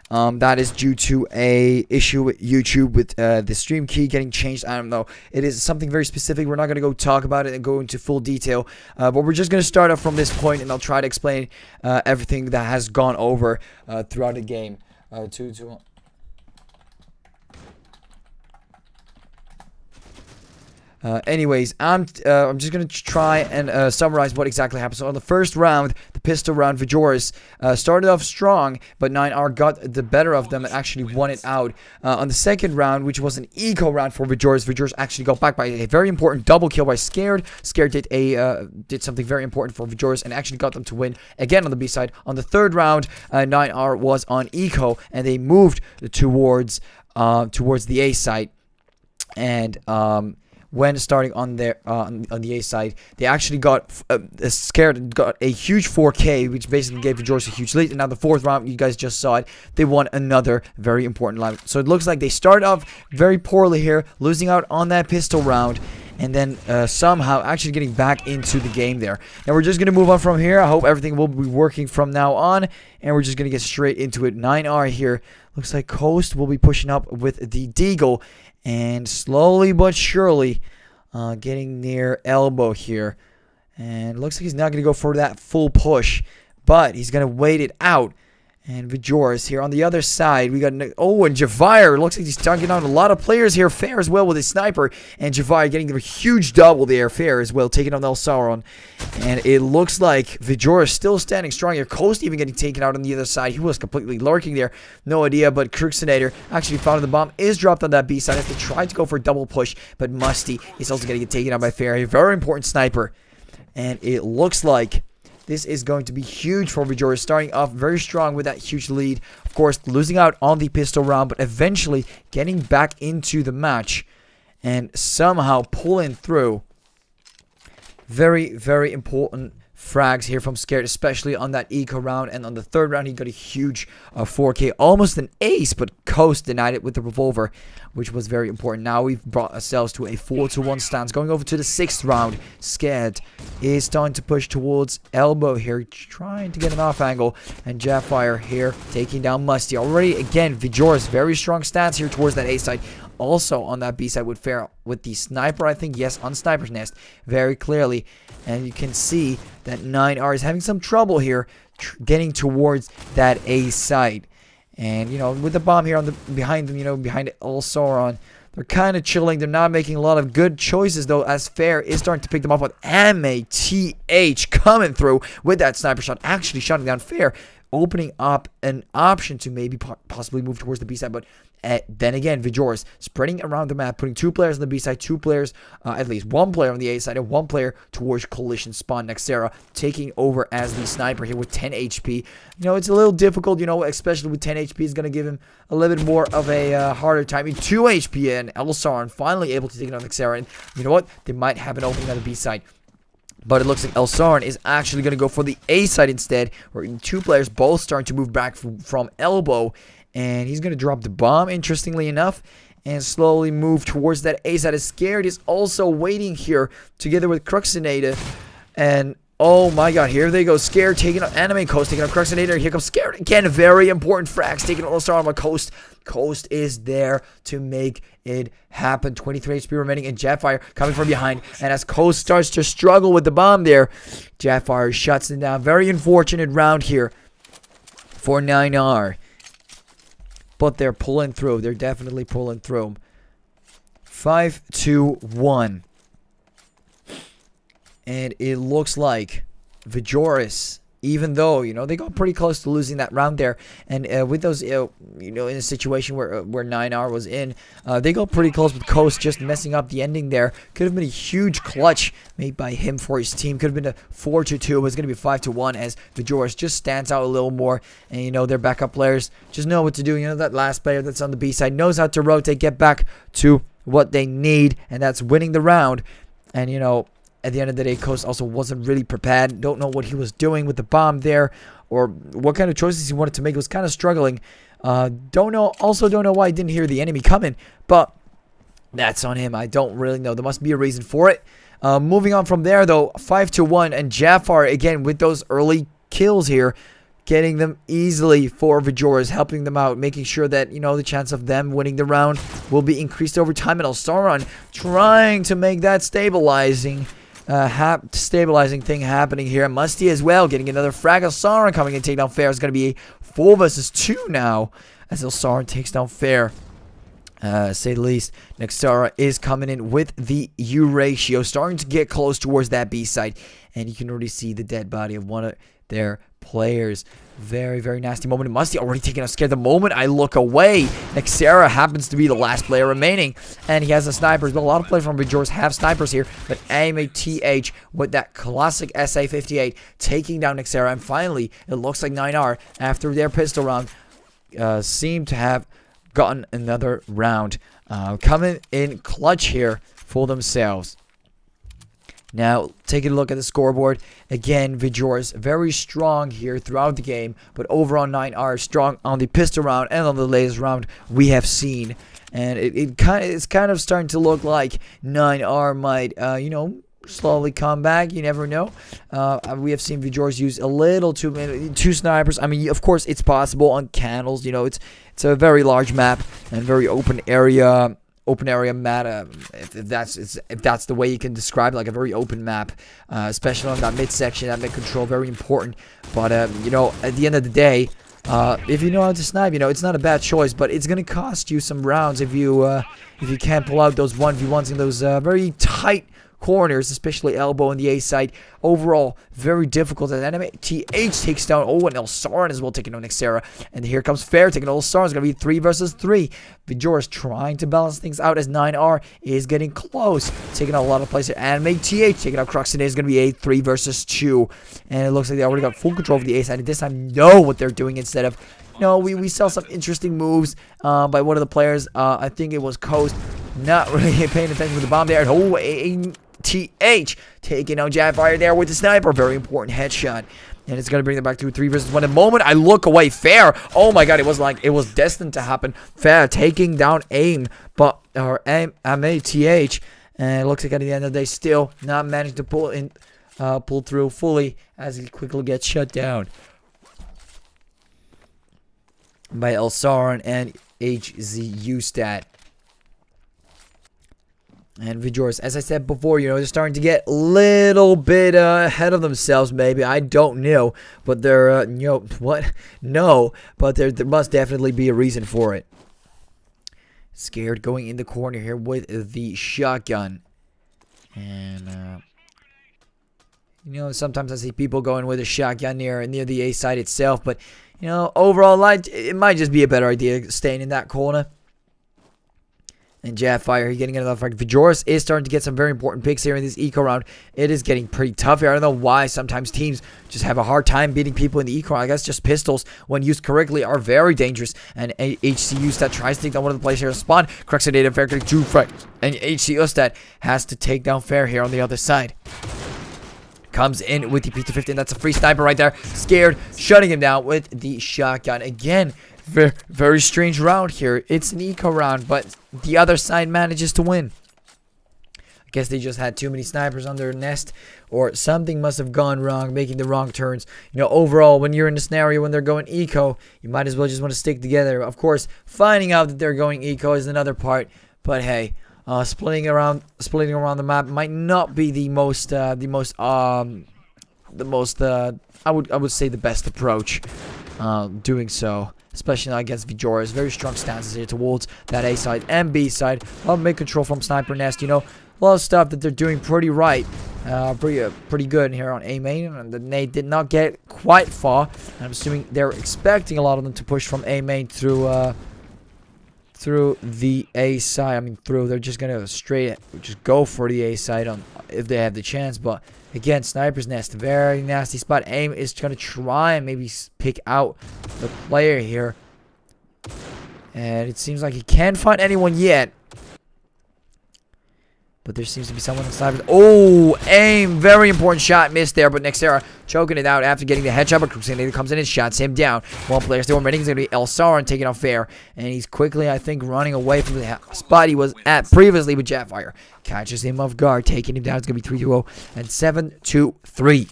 That is due to a issue with YouTube with the stream key getting changed. I don't know. It is something very specific. We're not going to go talk about it and go into full detail. But we're just going to start off from this point, and I'll try to explain everything that has gone over throughout the game. Anyways, I'm just gonna try and summarize what exactly happened. So on the first round, the pistol round, VGRS started off strong, but 9R got the better of them and actually won it out. On the second round, which was an eco round for VGRS actually got back by a very important double kill by Scared. Scared did something very important for VGRS and actually got them to win again on the B side. On the third round, 9R was on eco and they moved towards the A side, and when starting on their on the A side, they actually got Scared got a huge 4K, which basically gave VGRS a huge lead. And now the fourth round, you guys just saw it, they won another very important round. So it looks like they started off very poorly here, losing out on that pistol round, and then somehow actually getting back into the game there. Now we're just going to move on from here. I hope everything will be working from now on, and we're just going to get straight into it. 9R here. Looks like Coast will be pushing up with the Deagle, and slowly but surely getting near elbow here. And looks like he's not going to go for that full push, but he's going to wait it out. And VGRS here on the other side, we got and Javire. Looks like he's taking on a lot of players here. Fair as well with his sniper, and Javire getting the huge double there. Fair as well, taking on El Sauron. And it looks like VGRS still standing strong here. Coast even getting taken out on the other side. He was completely lurking there. No idea, but Cruxinator actually found the bomb. Is dropped on that B side as they tried to go for a double push, but Musty is also going to get taken out by Fair. A very important sniper. And it looks like this is going to be huge for VGRS, starting off very strong with that huge lead. Of course, losing out on the pistol round, but eventually getting back into the match and somehow pulling through. Very, very important frags here from Scared, especially on that eco round. And on the third round, he got a huge 4K, almost an ace, but Coast denied it with the revolver, which was very important. Now we've brought ourselves to a 4-1 stance. Going over to the sixth round, Scared is starting to push towards elbow here, trying to get an off angle, and Jetfire here taking down Musty. Already, again, VGRS, very strong stance here towards that A side. Also on that B side with Fair, with the sniper, I think, yes, on Sniper's Nest, very clearly. And you can see that 9R is having some trouble here, getting towards that A side. And, you know, with the bomb here on the behind them, you know, behind El Sauron, they're kind of chilling. They're not making a lot of good choices, though, as Fair is starting to pick them up with MATH coming through with that sniper shot, actually shutting down Fair, opening up an option to maybe possibly move towards the B side. But then again, VGRS spreading around the map, putting two players on the B side, two players, at least one player on the A side, and one player towards collision spawn. Nexera taking over as the sniper here with 10 HP. You know, it's a little difficult, you know, especially with 10 HP. It's going to give him a little bit more of a harder time. 2 HP, and Elsaron finally able to take it on Nexera. And you know what? They might have an opening on the B side. But it looks like El Sauron is actually going to go for the A side instead, where two players both starting to move back from elbow. And he's going to drop the bomb, interestingly enough, and slowly move towards that A side. As Scared is also waiting here together with Cruxinator. And oh my god, here they go. Scared taking out Anime Coast, taking out Cruxinator. Here comes Scared again. Very important frags, taking out All-Star on my Coast. Coast is there to make it happen. 23 HP remaining, and Jetfire coming from behind. And as Coast starts to struggle with the bomb there, Jetfire shuts it down. Very unfortunate round here for 9R. But they're pulling through. They're definitely pulling through. 5-1. And it looks like VGRS, even though, you know, they got pretty close to losing that round there. And with those, you know, in a situation where 9R was in, they got pretty close with Coast just messing up the ending there. Could have been a huge clutch made by him for his team. Could have been a 4-2, but it's going to be 5-1 as VGRS just stands out a little more. And, you know, their backup players just know what to do. You know, that last player that's on the B side knows how to rotate, get back to what they need, and that's winning the round. And, you know, at the end of the day, Coast also wasn't really prepared. Don't know what he was doing with the bomb there, or what kind of choices he wanted to make. He was kind of struggling. Don't know. Also, don't know why he didn't hear the enemy coming. But that's on him. I don't really know. There must be a reason for it. Moving on from there, though, 5-1, and Jafar again with those early kills here, getting them easily for Vijoris, helping them out, making sure that, you know, the chance of them winning the round will be increased over time. And Elsaron trying to make that stabilizing thing happening here. Musty as well, getting another frag. Elsaron coming in, take down Fair. It's going to be a 4 versus 2 now, as Elsaron takes down Fair. Say the least. Nexara is coming in with the U ratio, starting to get close towards that B side, and you can already see the dead body of one of their players. Very, very nasty moment. Musty already taking a scare. The moment I look away, Nexara happens to be the last player remaining, and he has a sniper. But a lot of players from Vijoris have snipers here, but AMATH with that classic SA-58 taking down Nexara, and finally, it looks like 9R, after their pistol round, seem to have gotten another round, coming in clutch here for themselves. Now, taking a look at the scoreboard, again, Vijoris very strong here throughout the game, but overall 9R strong on the pistol round and on the latest round we have seen. And it's kind of starting to look like 9R might, you know, slowly come back. You never know. We have seen Vijoris use a little too many, 2 snipers. I mean, of course, it's possible on Candles. You know, it's a very large map and very open area map. If that's the way you can describe it, like a very open map, especially on that midsection, that mid control, very important. But you know, at the end of the day, if you know how to snipe, you know, it's not a bad choice, but it's gonna cost you some rounds if you can't pull out those 1v1s in those very tight corners, especially elbow on the A side. Overall, very difficult. And anime TH takes down and Elsaron as well, taking on Nexara. And here comes Fair taking on Elsaron. It's going to be 3 versus 3. Vijoris trying to balance things out as 9R is getting close, taking out a lot of plays here. Anime TH taking out Crux, and it's going to be a 3 versus 2. And it looks like they already got full control of the A side. And this time, know what they're doing instead of, you know, we saw some interesting moves by one of the players. I think it was Coast, not really paying attention to the bomb there. Oh, TH taking out Jetfire there with the sniper. Very important headshot. And it's going to bring them back to a 3 versus 1. The moment I look away, Fair. Oh my god, it was like it was destined to happen. Fair taking down AIM, but or AMATH. And it looks like at the end of the day, still not managed to pull through fully as he quickly gets shut down by Elsaron and HZU stat. And Vijoris, as I said before, you know, they're starting to get a little bit ahead of themselves, maybe. I don't know. But they're, you know, what? No. But there must definitely be a reason for it. Scared going in the corner here with the shotgun. And, you know, sometimes I see people going with a shotgun near the A side itself. But, you know, overall, it might just be a better idea staying in that corner. And Jetfire, he's getting another fight. Vijoris is starting to get some very important picks here in this eco round. It is getting pretty tough here. I don't know why sometimes teams just have a hard time beating people in the eco round. I guess just pistols, when used correctly, are very dangerous. And HCU stat tries to take down one of the players here to spawn. Cruxinator Fair getting 2 frags. And HCU stat has to take down Fair here on the other side. Comes in with the P250. That's a free sniper right there. Scared, shutting him down with the shotgun. Again, very strange round here. It's an eco round, but the other side manages to win. I guess they just had too many snipers on their nest, or something must have gone wrong, making the wrong turns. You know, overall, when you're in a scenario when they're going eco, you might as well just want to stick together. Of course, finding out that they're going eco is another part, but hey, splitting around the map might not be the most I would say the best approach. Doing so, especially now against Vijoris. Very strong stances here towards that A side and B side. A lot of mid control from Sniper Nest. You know, a lot of stuff that they're doing pretty right. Pretty good here on A main. And the nade did not get quite far. I'm assuming they're expecting a lot of them to push from A main through the A side. I mean, they're just gonna just go for the A side on if they have the chance. But again, Sniper's Nest, very nasty spot. AIM is going to try and maybe pick out the player here. And it seems like he can't find anyone yet. But there seems to be someone in Sniper's. Oh, AIM, very important shot. Missed there, but Nexara choking it out after getting the headshot. But Crusader comes in and shots him down. One player still remaining is going to be Elsaron taking off Fair. And he's quickly, I think, running away from the spot he was at previously with Jetfire. Catches him off guard, taking him down. It's going to be 3-2-0 and 7-2-3.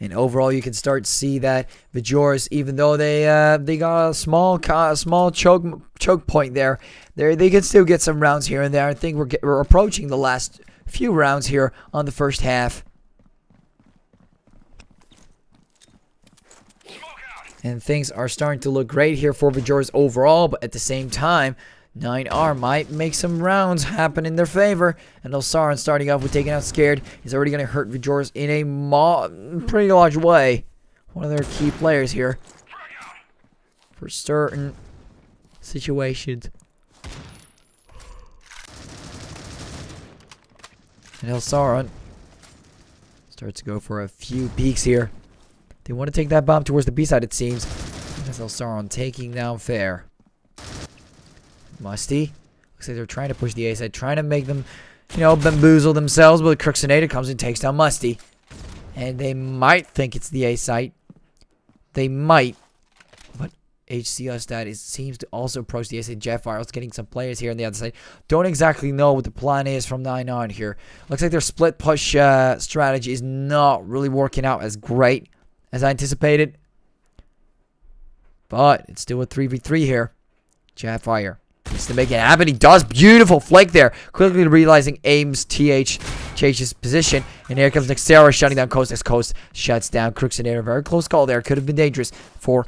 And overall, you can start to see that VGRS, even though they got a small choke point there, they can still get some rounds here and there. I think we're approaching the last few rounds here on the first half. And things are starting to look great here for VGRS overall, but at the same time, 9R might make some rounds happen in their favor. And Elsaron starting off with taking out Scared is already going to hurt VGRS in a pretty large way. One of their key players here for certain situations. And Elsaron starts to go for a few peeks here. They want to take that bomb towards the B side, it seems. That's Elsaron taking down Fair. Musty. Looks like they're trying to push the A side, trying to make them, bamboozle themselves. But Cruxinator comes and takes down Musty. And they might think it's the A site. They might. But HCUStat seems to also approach the A side. Jetfire is getting some players here on the other side. Don't exactly know what the plan is from 9 on here. Looks like their split push strategy is not really working out as great as I anticipated. But it's still a 3v3 here. Jetfire needs to make it happen. He does. Beautiful flank there. Quickly realizing Ames changes position. And here comes Nexera shutting down Coast as Coast shuts down Cruxinator. Very close call there. Could have been dangerous for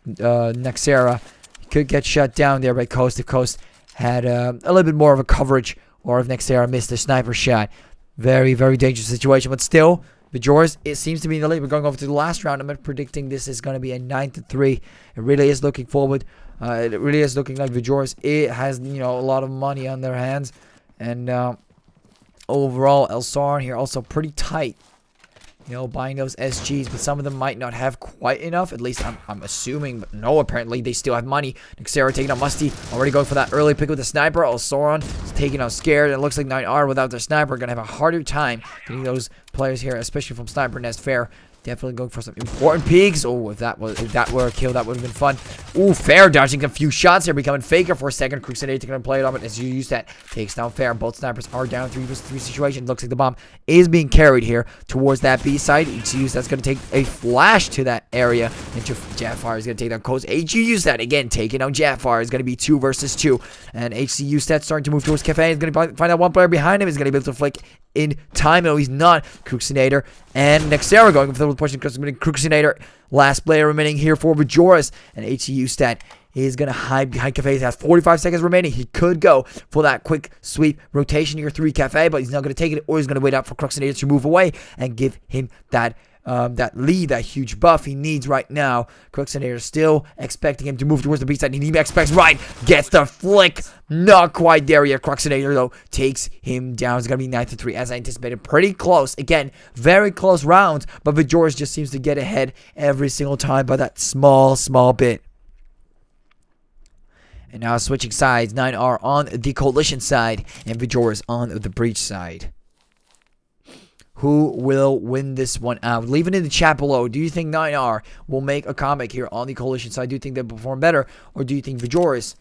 Nexera. He could get shut down there by Coast if Coast had a little bit more of a coverage, or if Nexera missed the sniper shot. Very, very dangerous situation. But still, VGRS, it seems to be in the lead. We're going over to the last round. I'm predicting this is going to be a 9-3. It really is looking forward. It really is looking like VGRS. It has, a lot of money on their hands. And overall, Elsaron here also pretty tight. Buying those SGs, but some of them might not have quite enough. At least I'm assuming. But no, apparently they still have money. Nexera taking out Musty. Already going for that early pick with the sniper. Elsaron is taking out Scared. It looks like 9R without their sniper going to have a harder time getting those players here, especially from Sniper Nest. Fair. Definitely going for some important peaks. Oh, if that were a kill, that would have been fun. Ooh, Fair dodging a few shots here, becoming Faker for a second. Cruxinator going to play it on it as you use that. Takes down Fair. Both snipers are down 3 vs 3 situation. Looks like the bomb is being carried here towards that B side. HCU that's going to take a flash to that area. And Jetfire is going to take down Coast. HCU that again taking down Jetfire is going to be 2 vs 2. And HCU stat starting to move towards Cafe. He's going to find out one player behind him. He's going to be able to flick in time. No, he's not. Cruxinator and Nexera going for the push. Cruxinator, last player remaining here for VGRS. And HCU stat is going to hide behind Cafe. He has 45 seconds remaining. He could go for that quick sweep rotation here 3 Cafe, but he's not going to take it, or he's going to wait out for Cruxinator to move away and give him that lead, that huge buff he needs right now. Cruxinator still expecting him to move towards the B side. He expects right, gets the flick. Not quite there yet. Cruxinator, though, takes him down. It's going to be 9-3 as I anticipated. Pretty close. Again, very close rounds, but VGRS just seems to get ahead every single time by that small bit. And now switching sides, 9R on the Coalition side and VGRS on the Breach side. Who will win this one out? Leave it in the chat below. Do you think 9R will make a comeback here on the Coalition side? Do you think they'll perform better? Or do you think VGRS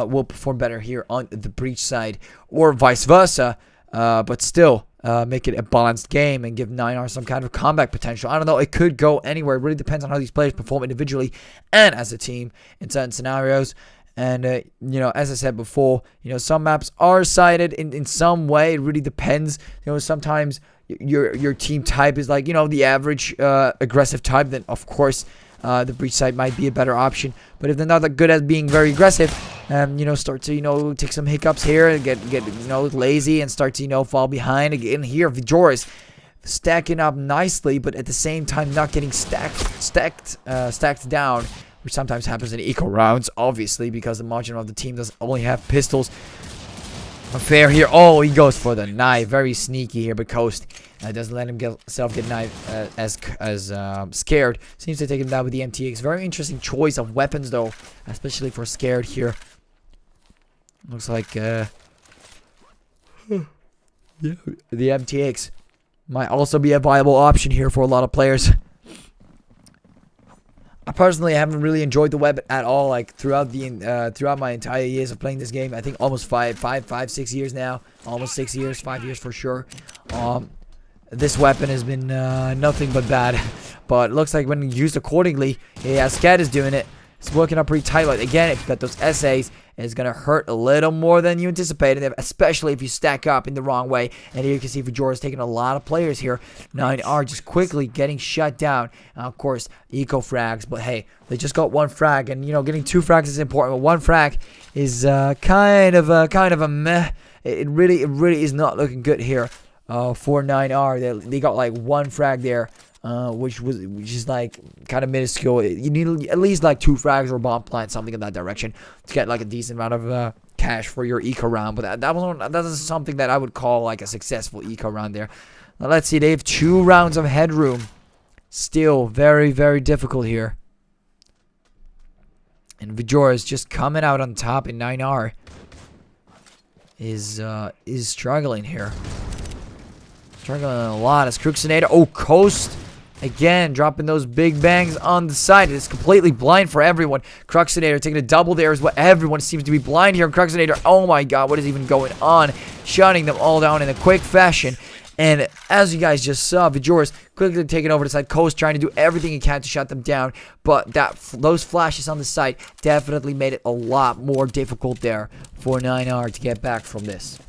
will perform better here on the Breach side? Or vice versa, but still make it a balanced game and give 9R some kind of comeback potential? I don't know. It could go anywhere. It really depends on how these players perform individually and as a team in certain scenarios. And, as I said before, some maps are sided in some way. It really depends. Sometimes your team type is like, the average aggressive type. Then, of course, the Breach side might be a better option. But if they're not that good at being very aggressive, start to, take some hiccups here and get lazy and start to, fall behind. Again, here, VGRS stacking up nicely, but at the same time not getting stacked down, which sometimes happens in eco rounds, obviously, because the margin of the team doesn't only have pistols. Fair here. Oh, he goes for the knife. Very sneaky here, but Coast doesn't let himself get knife as Scared. Seems to take him down with the MTX. Very interesting choice of weapons, though, especially for Scared here. Looks like yeah, the MTX might also be a viable option here for a lot of players. I personally haven't really enjoyed the weapon at all, like throughout my entire years of playing this game. I think almost 6 years now, almost 6 years, 5 years for sure. this weapon has been nothing but bad. But it looks like when used accordingly, yeah, Scat is doing it. It's working out pretty tight. Like, again, if you got those essays, it's going to hurt a little more than you anticipated, especially if you stack up in the wrong way. And here you can see Vajora's taking a lot of players here. 9R just quickly getting shut down. Of course, eco frags, but hey, they just got one frag, and you know, getting 2 frags is important, but 1 frag is kind of a meh. It really is not looking good here for 9R. They got like 1 frag there. Which is like kind of minuscule. You need at least like 2 frags or a bomb plant, something in that direction, to get like a decent amount of cash for your eco round. But that is something that I would call like a successful eco round there. Now let's see, they have 2 rounds of headroom. Still very, very difficult here. And Vajora is just coming out on top, and 9R is struggling here. Struggling a lot as Cruxinator. Oh, Coast. Again, dropping those big bangs on the side. It's completely blind for everyone. Cruxinator taking a double there is what everyone seems to be blind here. Cruxinator, oh my god, what is even going on? Shutting them all down in a quick fashion. And as you guys just saw, Vajora's quickly taking over the side. Coast trying to do everything he can to shut them down. But those flashes on the side definitely made it a lot more difficult there for 9R to get back from this.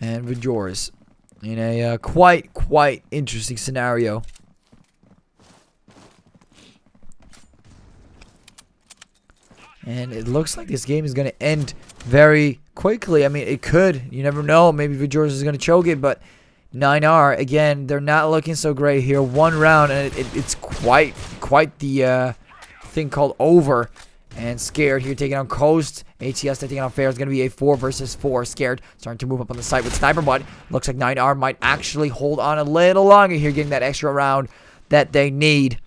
And Vajora's in a quite interesting scenario. And it looks like this game is going to end very quickly. I mean, it could. You never know. Maybe Vajora's is going to choke it. But 9R, again, they're not looking so great here. 1 round, and it's quite the thing called over. And Scared here taking on Coast. ATS taking on Fair is going to be a 4 versus 4. Scared starting to move up on the side with Sniper, but looks like 9R might actually hold on a little longer here, getting that extra round that they need.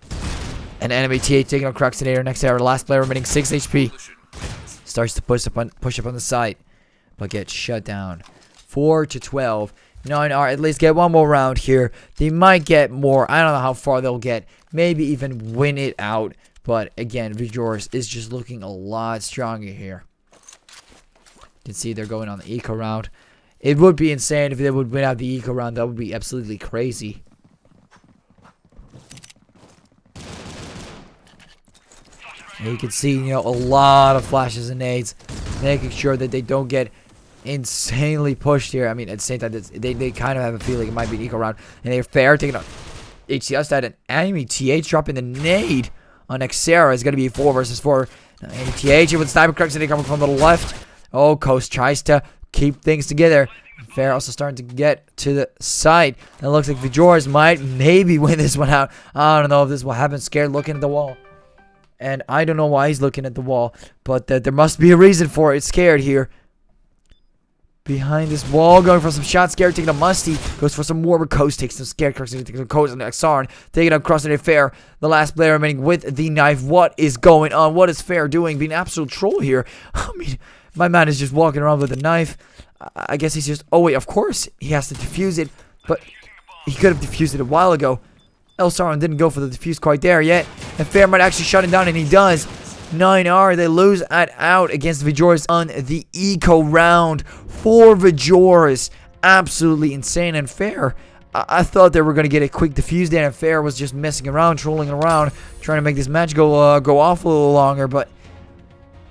And enemy TH taking on Cruxinator next to our last player remaining 6 HP. Starts to push up on the side, but gets shut down. 4-12. 9R at least get 1 more round here. They might get more. I don't know how far they'll get. Maybe even win it out. But again, Vajora's is just looking a lot stronger here. You can see they're going on the eco round. It would be insane if they would win out the eco round. That would be absolutely crazy. And you can see, you know, a lot of flashes and nades, making sure that they don't get insanely pushed here. I mean, at the same time, they kind of have a feeling it might be an eco round. And they're Fair taking on HCS side, and enemy TH dropping the nade on Xera is going to be 4 versus 4. TH with Sniper Cruxinator coming from the left. Oh, Coast tries to keep things together. Fair also starting to get to the side. And it looks like Vajora's might maybe win this one out. I don't know if this will happen. Scared looking at the wall. And I don't know why he's looking at the wall. But there must be a reason for it. Scared here. Behind this wall, going for some shots. Scared taking a Musty. Goes for some more, but Coast takes some Scared. Cruxinator takes some Coast on the Xarn. Taking up Cruxinator Fair. The last player remaining with the knife. What is going on? What is Fair doing? Being an absolute troll here. I mean, my man is just walking around with a knife. I guess he's just... Oh, wait, of course he has to defuse it. But he could have defused it a while ago. Elsaron didn't go for the defuse quite there yet. And Fair might actually shut him down, and he does. 9R, they lose out against Vajora's on the eco round. 4 Vajora's. Absolutely insane and Fair. I thought they were going to get a quick defuse there, and Fair was just messing around, trolling around, trying to make this match go off a little longer, but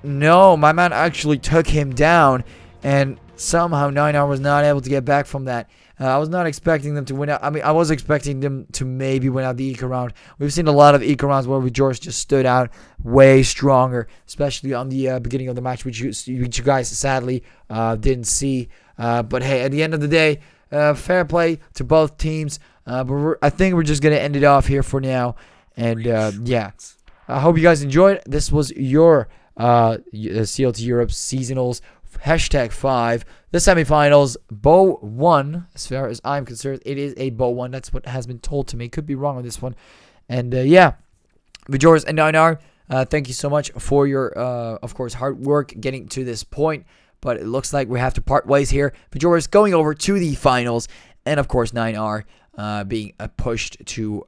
no, my man actually took him down, and somehow 9R was not able to get back from that. I was not expecting them to win out. I mean, I was expecting them to maybe win out the eco round. We've seen a lot of eco rounds where Vajora's just stood out way stronger, especially on the beginning of the match, which you guys sadly didn't see. But hey, at the end of the day, fair play to both teams. But I think we're just going to end it off here for now. And yeah, I hope you guys enjoyed. This was your CLT Europe Seasonals #5. The semifinals, Bow 1. As far as I'm concerned, it is a Bow 1. That's what has been told to me. Could be wrong on this one. And yeah, Vajora's and 9R, thank you so much for your, of course, hard work getting to this point. But it looks like we have to part ways here. Vajora's going over to the finals. And of course, 9R being pushed to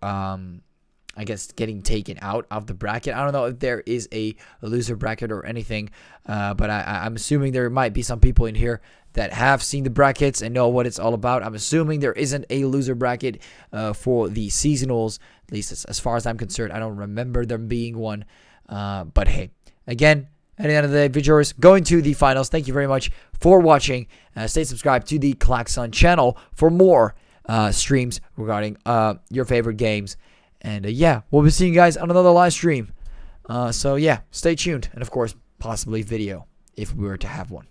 I guess, getting taken out of the bracket. I don't know if there is a loser bracket or anything, but I'm assuming there might be some people in here that have seen the brackets and know what it's all about. I'm assuming there isn't a loser bracket for the seasonals, at least as far as I'm concerned. I don't remember there being one, but hey, again, at the end of the day, VGRS going to the finals. Thank you very much for watching. Stay subscribed to the Klaxon channel for more streams regarding your favorite games. And yeah, we'll be seeing you guys on another live stream. So yeah, stay tuned. And of course, possibly video if we were to have one.